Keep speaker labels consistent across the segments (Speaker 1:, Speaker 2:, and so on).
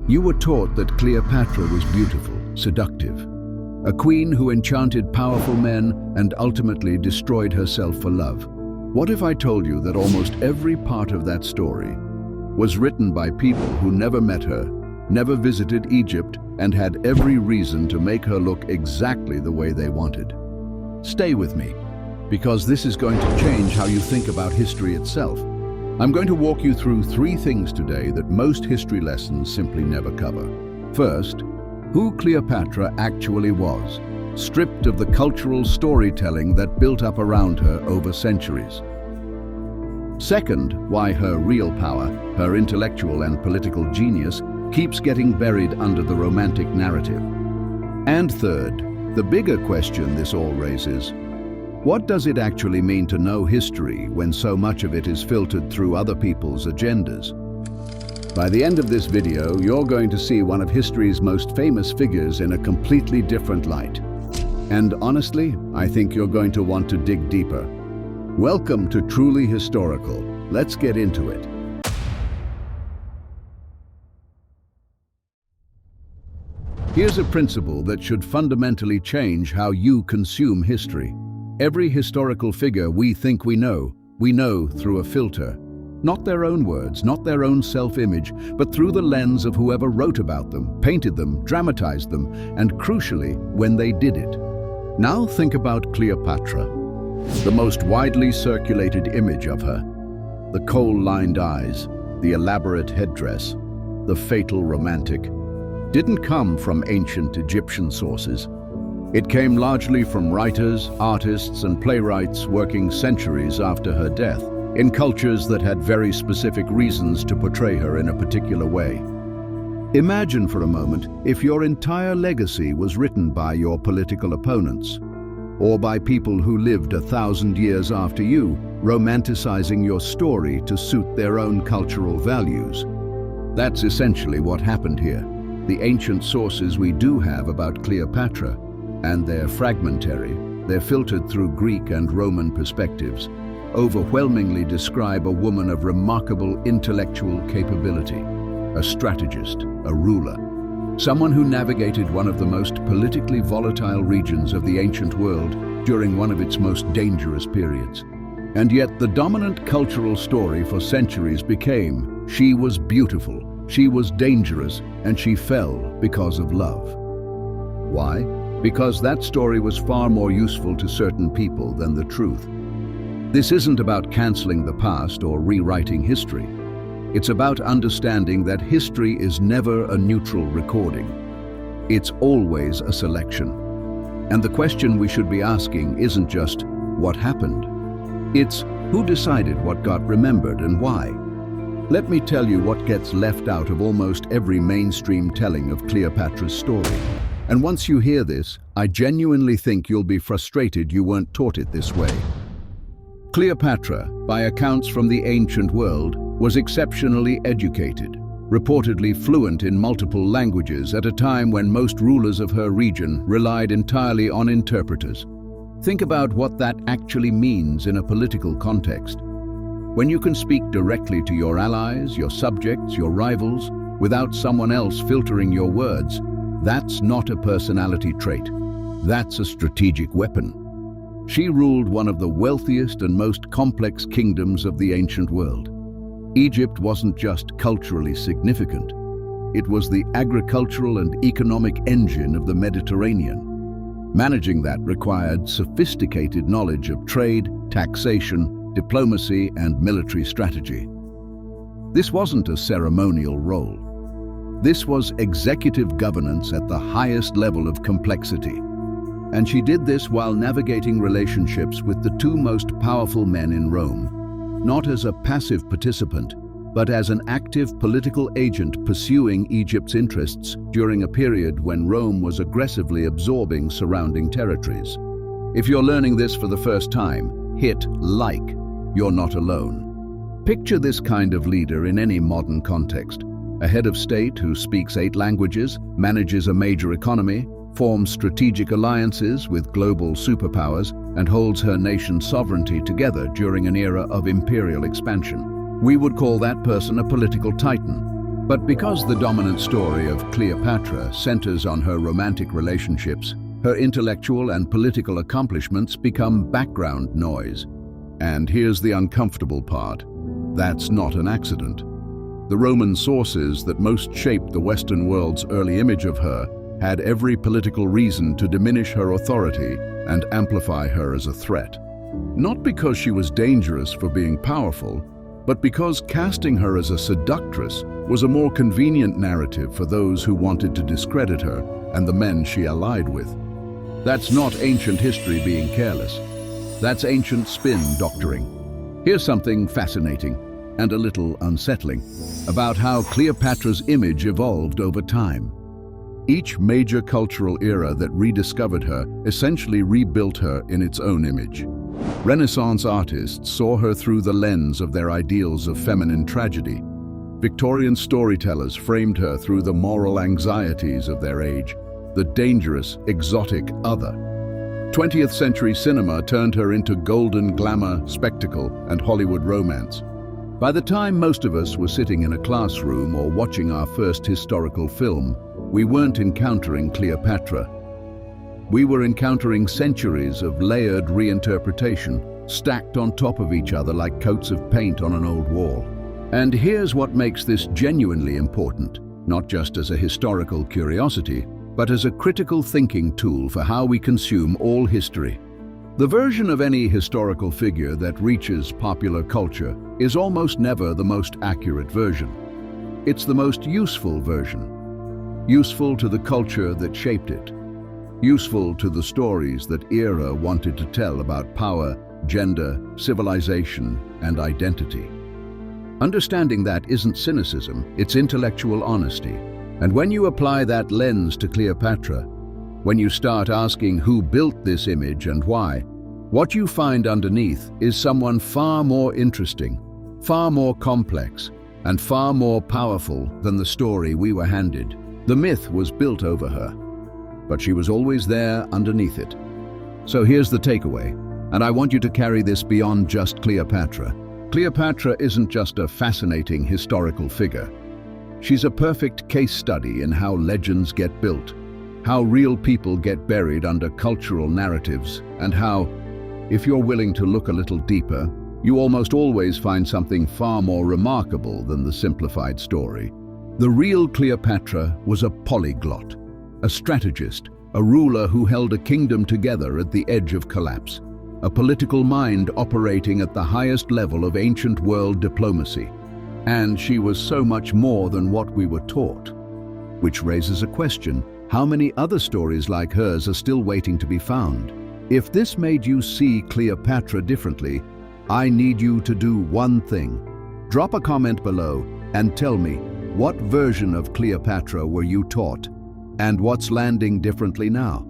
Speaker 1: You were taught that Cleopatra was beautiful, seductive, a queen who enchanted powerful men and ultimately destroyed herself for love. What if I told you that almost every part of that story was written by people who never met her, never visited Egypt, and had every reason to make her look exactly the way they wanted? Stay with me, because this is going to change how you think about history itself. I'm going to walk you through 3 things today that most history lessons simply never cover. First, who Cleopatra actually was, stripped of the cultural storytelling that built up around her over centuries. Second, why her real power, her intellectual and political genius, keeps getting buried under the romantic narrative. And third, the bigger question this all raises: what does it actually mean to know history when so much of it is filtered through other people's agendas? By the end of this video, you're going to see one of history's most famous figures in a completely different light. And honestly, I think you're going to want to dig deeper. Welcome to Truly Historical. Let's get into it. Here's a principle that should fundamentally change how you consume history. Every historical figure we think we know through a filter. Not their own words, not their own self-image, but through the lens of whoever wrote about them, painted them, dramatized them, and crucially, when they did it. Now think about Cleopatra, the most widely circulated image of her. The kohl-lined eyes, the elaborate headdress, the fatal romantic, didn't come from ancient Egyptian sources. It came largely from writers, artists, and playwrights working centuries after her death, in cultures that had very specific reasons to portray her in a particular way. Imagine for a moment if your entire legacy was written by your political opponents, or by people who lived 1,000 years after you, romanticizing your story to suit their own cultural values. That's essentially what happened here. The ancient sources we do have about Cleopatra, and they're fragmentary, they're filtered through Greek and Roman perspectives, overwhelmingly describe a woman of remarkable intellectual capability, a strategist, a ruler, someone who navigated one of the most politically volatile regions of the ancient world during one of its most dangerous periods. And yet the dominant cultural story for centuries became, she was beautiful, she was dangerous, and she fell because of love. Why? Because that story was far more useful to certain people than the truth. This isn't about canceling the past or rewriting history. It's about understanding that history is never a neutral recording. It's always a selection. And the question we should be asking isn't just, what happened? It's, who decided what got remembered and why? Let me tell you what gets left out of almost every mainstream telling of Cleopatra's story. And once you hear this, I genuinely think you'll be frustrated you weren't taught it this way. Cleopatra, by accounts from the ancient world, was exceptionally educated, reportedly fluent in multiple languages at a time when most rulers of her region relied entirely on interpreters. Think about what that actually means in a political context. When you can speak directly to your allies, your subjects, your rivals, without someone else filtering your words, that's not a personality trait. That's a strategic weapon. She ruled one of the wealthiest and most complex kingdoms of the ancient world. Egypt wasn't just culturally significant. It was the agricultural and economic engine of the Mediterranean. Managing that required sophisticated knowledge of trade, taxation, diplomacy, and military strategy. This wasn't a ceremonial role. This was executive governance at the highest level of complexity. And she did this while navigating relationships with the 2 most powerful men in Rome, not as a passive participant, but as an active political agent pursuing Egypt's interests during a period when Rome was aggressively absorbing surrounding territories. If you're learning this for the first time, hit like. You're not alone. Picture this kind of leader in any modern context. A head of state who speaks 8 languages, manages a major economy, forms strategic alliances with global superpowers, and holds her nation's sovereignty together during an era of imperial expansion. We would call that person a political titan. But because the dominant story of Cleopatra centers on her romantic relationships, her intellectual and political accomplishments become background noise. And here's the uncomfortable part. That's not an accident. The Roman sources that most shaped the Western world's early image of her had every political reason to diminish her authority and amplify her as a threat. Not because she was dangerous for being powerful, but because casting her as a seductress was a more convenient narrative for those who wanted to discredit her and the men she allied with. That's not ancient history being careless. That's ancient spin doctoring. Here's something fascinating and a little unsettling about how Cleopatra's image evolved over time. Each major cultural era that rediscovered her essentially rebuilt her in its own image. Renaissance artists saw her through the lens of their ideals of feminine tragedy. Victorian storytellers framed her through the moral anxieties of their age, the dangerous, exotic other. 20th century cinema turned her into golden glamour, spectacle, and Hollywood romance. By the time most of us were sitting in a classroom or watching our first historical film, we weren't encountering Cleopatra. We were encountering centuries of layered reinterpretation, stacked on top of each other like coats of paint on an old wall. And here's what makes this genuinely important, not just as a historical curiosity, but as a critical thinking tool for how we consume all history. The version of any historical figure that reaches popular culture is almost never the most accurate version. It's the most useful version. Useful to the culture that shaped it. Useful to the stories that era wanted to tell about power, gender, civilization, and identity. Understanding that isn't cynicism, it's intellectual honesty. And when you apply that lens to Cleopatra, when you start asking who built this image and why, what you find underneath is someone far more interesting, far more complex, and far more powerful than the story we were handed. The myth was built over her, but she was always there underneath it. So here's the takeaway, and I want you to carry this beyond just Cleopatra. Cleopatra isn't just a fascinating historical figure. She's a perfect case study in how legends get built, how real people get buried under cultural narratives, and how, if you're willing to look a little deeper, you almost always find something far more remarkable than the simplified story. The real Cleopatra was a polyglot, a strategist, a ruler who held a kingdom together at the edge of collapse, a political mind operating at the highest level of ancient world diplomacy. And she was so much more than what we were taught. Which raises a question: how many other stories like hers are still waiting to be found? If this made you see Cleopatra differently, I need you to do one thing. Drop a comment below and tell me, what version of Cleopatra were you taught? And what's landing differently now?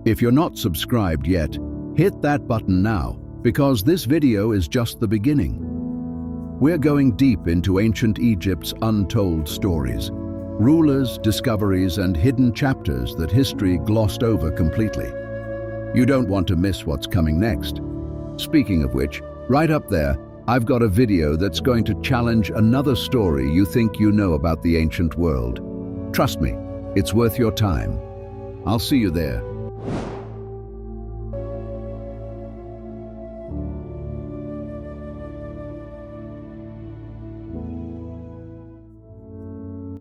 Speaker 1: If you're not subscribed yet, hit that button now, because this video is just the beginning. We're going deep into ancient Egypt's untold stories. Rulers, discoveries, and hidden chapters that history glossed over completely. You don't want to miss what's coming next. Speaking of which, right up there, I've got a video that's going to challenge another story you think you know about the ancient world. Trust me, it's worth your time. I'll see you there.